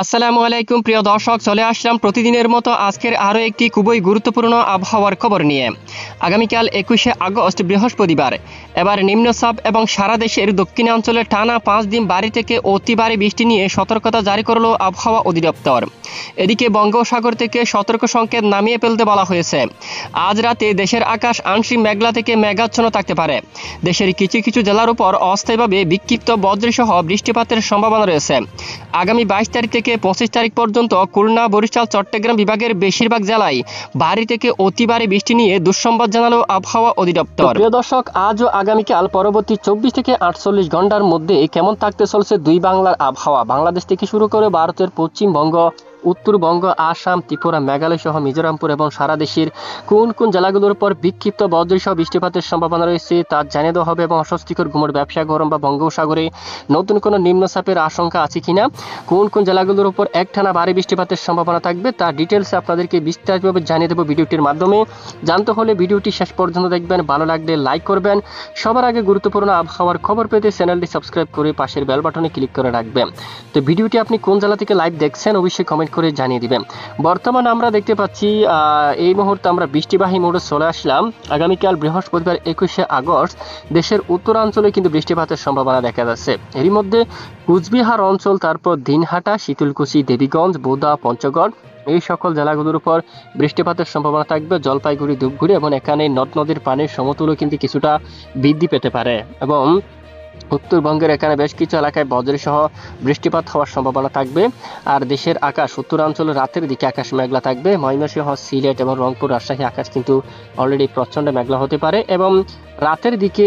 আসসালামু আলাইকুম প্রিয় দর্শক, চলে আসলাম প্রতিদিনের মতো আজকের আরও একটি খুবই গুরুত্বপূর্ণ আবহাওয়ার খবর নিয়ে। আগামীকাল 21শে আগস্ট বৃহস্পতিবার এবার নিম্নচাপ এবং সারা দেশের দক্ষিণাঞ্চলে টানা 5 দিন ভারী থেকে অতি ভারী বৃষ্টি নিয়ে সতর্কতা জারি করল আবহাওয়া অধিদপ্তর। এদিকে বঙ্গোপসাগর থেকে সতর্ক সংকেত নামিয়ে ফেলতে বলা হয়েছে। আজ রাতে দেশের আকাশ আংশিক মেঘলা থেকে মেঘাচ্ছন্ন থাকতে পারে। দেশের কিছু কিছু জেলার উপর অস্থায়ীভাবে বিক্ষিপ্ত বজ্রসহ বৃষ্টিপাতের সম্ভাবনা রয়েছে। আগামী 22 তারিখ থেকে 25 তারিখ পর্যন্ত খুলনা, বরিশাল, চট্টগ্রাম বিভাগের বেশিরভাগ জেলায় ভারী থেকে অতি ভারী বৃষ্টি নিয়ে দুঃসংবাদ জানালো আবহাওয়া অধিদপ্তর। প্রিয় দর্শক, আজ ও আগামীকাল পরবর্তী 24 থেকে 48 ঘন্টার মধ্যে কেমন থাকতে চলছে দুই বাংলার আবহাওয়া। বাংলাদেশ থেকে শুরু করে ভারতের পশ্চিমবঙ্গ, উত্তরবঙ্গ, আসাম, ত্রিপুরা, মেঘালয় সহ মিজোরামপুর এবং সারা দেশের কোন কোন জেলাগুলোর উপর বিক্ষিপ্ত বজ্রসহ বৃষ্টিপাতের সম্ভাবনা রয়েছে তা জানিয়ে দেওয়া হবে। এবং অস্বস্তিকর ঘুমের ব্যবসা গরম বা বঙ্গোপসাগরে নতুন কোনো নিম্নচাপের আশঙ্কা আছে কিনা, কোন কোন জেলাগুলোর উপর একটানা ভারী বৃষ্টিপাতের সম্ভাবনা থাকবে তা ডিটেলসে আপনাদেরকে বিস্তারিতভাবে জানিয়ে দেবো ভিডিওটির মাধ্যমে। জানতে হলে ভিডিওটি শেষ পর্যন্ত দেখবেন, ভালো লাগলে লাইক করবেন। সবার আগে গুরুত্বপূর্ণ আবহাওয়ার খবর পেতে চ্যানেলটি সাবস্ক্রাইব করে পাশের বেল বাটনে ক্লিক করে রাখবেন। তো ভিডিওটি আপনি কোন জেলা থেকে লাইভ দেখছেন অবশ্যই কমেন্ট করে জানিয়ে দিবেন। বর্তমানে আমরা দেখতে পাচ্ছি এই মুহূর্তে আমরা বৃষ্টিবাহী মোডে চলে আসলাম। আগামীকাল বৃহস্পতিবার 21শে আগস্ট দেশের উত্তরাঞ্চলে কিন্তু বৃষ্টিপাতের সম্ভাবনা দেখা যাচ্ছে। এরই মধ্যে কুচবিহার অঞ্চল, তারপর দিনহাটা, শীতলকুচি, দেবীগঞ্জ, বোদা, পঞ্চগড় এই সকল জেলাগুলোর উপর বৃষ্টিপাতের সম্ভাবনা থাকবে। জলপাইগুড়ি, ধূপগুড়ি এবং এখানে নদ নদীর পানির সমতুল্য কিন্তু কিছুটা বৃদ্ধি পেতে পারে। এবং উত্তরবঙ্গের এখানে বেশ কিছু এলাকায় বজ্রসহ বৃষ্টিপাত হওয়ার সম্ভাবনা থাকবে। আর দেশের আকাশ উত্তরাঞ্চলে রাতের দিকে আকাশ মেঘলা থাকবে। ময়মনসিংহ, সিলেট এবং রংপুর, রাজশাহী আকাশ কিন্তু অলরেডি প্রচণ্ড মেঘলা হতে পারে এবং রাতের দিকে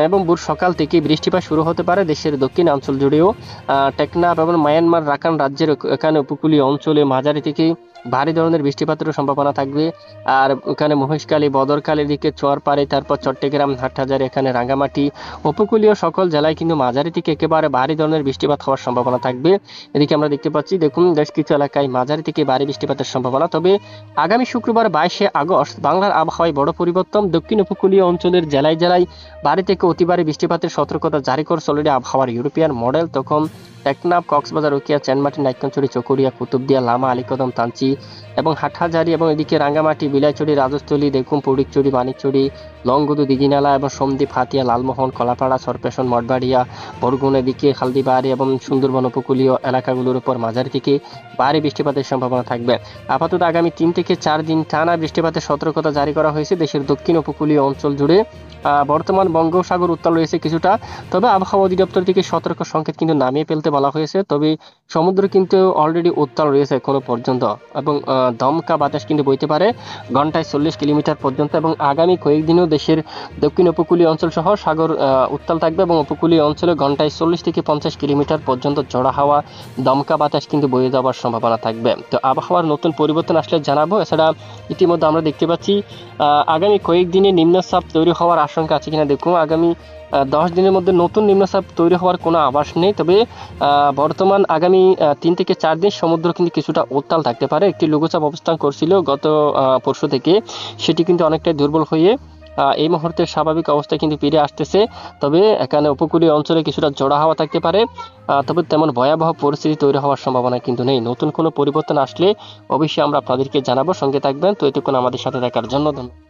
এবং ভোর সকাল থেকে বৃষ্টিপাত শুরু হতে পারে দেশের দক্ষিণাঞ্চল জুড়েও। টেকনাফ এবং মায়ানমার, রাখাইন রাজ্যের এখানে উপকূলীয় অঞ্চলে মাঝারি থেকে ভারী ধরনের বৃষ্টিপাতের সম্ভাবনা থাকবে। আর ওখানে মহেশখালী, বদরখালীর দিকে চরপাড়ি, তারপর চট্টগ্রাম, হাটহাজারী, এখানে রাঙ্গামাটি উপকূলীয় সকল জেলায় কিন্তু মাঝারি থেকে একেবারে ভারী ধরনের বৃষ্টিপাত হওয়ার সম্ভাবনা থাকবে। এদিকে আমরা দেখতে পাচ্ছি, দেখুন বেশ কিছু এলাকায় মাঝারি থেকে ভারী বৃষ্টিপাতের সম্ভাবনা। তবে আগামী শুক্রবার 22শে আগস্ট বাংলার আবহাওয়ায় বড় পরিবর্তন। দক্ষিণ উপকূলীয় অঞ্চলের জেলায় জেলায় ভারী থেকে অতি ভারী বৃষ্টিপাতের সতর্কতা জারি করছে অলরেডি আবহাওয়ার ইউরোপিয়ান মডেল। তখন টেকনাফ, কক্সবাজার, রুকিয়া, চেনমাটি, নাইক্ষ্যংছড়ি, চকরিয়া, কুতুবদিয়া, লামা, আলীকদম, তাঞ্চি এবং হাটহাজারী এবং এদিকে রাঙ্গামাটি, বিলাইছড়ি, রাজস্থলী, দেখুন ফটিকছড়ি, মানিকছড়ি, লংগদু, দিঘিনালা এবং সন্দ্বীপ, হাতিয়া, লালমোহন, কলাপাড়া, সরপেশন, মঠবাড়িয়া, বরগুন, এদিকে হালদিবাড়ি এবং সুন্দরবন উপকূলীয় এলাকাগুলোর উপর মাঝারি থেকে ভারী বৃষ্টিপাতের সম্ভাবনা থাকবে। আপাতত আগামী 3 থেকে 4 দিন টানা বৃষ্টিপাতের সতর্কতা জারি করা হয়েছে দেশের দক্ষিণ উপকূলীয় অঞ্চল জুড়ে। বর্তমান বঙ্গোপসাগর উত্তাল রয়েছে কিছুটা, তবে আবহাওয়া অধিদপ্তর থেকে সতর্ক সংকেত কিন্তু নামিয়ে ফেলতে বলা হয়েছে। তবে সমুদ্র কিন্তু অলরেডি উত্তাল রয়েছে এখনো পর্যন্ত এবং দমকা বাতাস কিন্তু বইতে পারে ঘন্টায় 40 কিলোমিটার পর্যন্ত। এবং আগামী কয়েকদিনও দেশের দক্ষিণ উপকূলীয় অঞ্চল সহ সাগর উত্তাল থাকবে এবং উপকূলীয় অঞ্চলে ঘন্টায় 40 থেকে 50 কিলোমিটার পর্যন্ত ঝড়া হাওয়া, দমকা বাতাস কিন্তু বয়ে যাওয়ার সম্ভাবনা থাকবে। তো আবহাওয়ার নতুন পরিবর্তন আসলে জানাবো। এছাড়া ইতিমধ্যে আমরা দেখতে পাচ্ছি আগামী কয়েকদিনে নিম্নচাপ তৈরি হওয়ার আশঙ্কা আছে কিনা দেখুন। আগামী 10 দিনের মধ্যে নতুন নিম্নচাপ তৈরি হওয়ার কোনো আভাস নেই। তবে বর্তমান আগামী 3 থেকে 4 দিন সমুদ্র কিন্তু কিছুটা উত্তাল থাকতে পারে। একটি লঘুচাপ অবস্থান করছিল গত পরশু থেকে, সেটি কিন্তু অনেকটাই দুর্বল হয়ে এই মুহূর্তে স্বাভাবিক অবস্থায় কিন্তু ফিরে আসতেছে। তবে এখানে উপকূলীয় অঞ্চলে কিছুটা ঝড়ো হাওয়া থাকতে পারে, তবে তেমন ভয়াবহ পরিস্থিতি তৈরি হওয়ার সম্ভাবনা কিন্তু নেই। নতুন কোনো পরিবর্তন আসলে অবশ্যই আমরা আপনাদেরকে জানাবো, সঙ্গে থাকবেন। তো এতক্ষণ আমাদের সাথে থাকার জন্য ধন্যবাদ।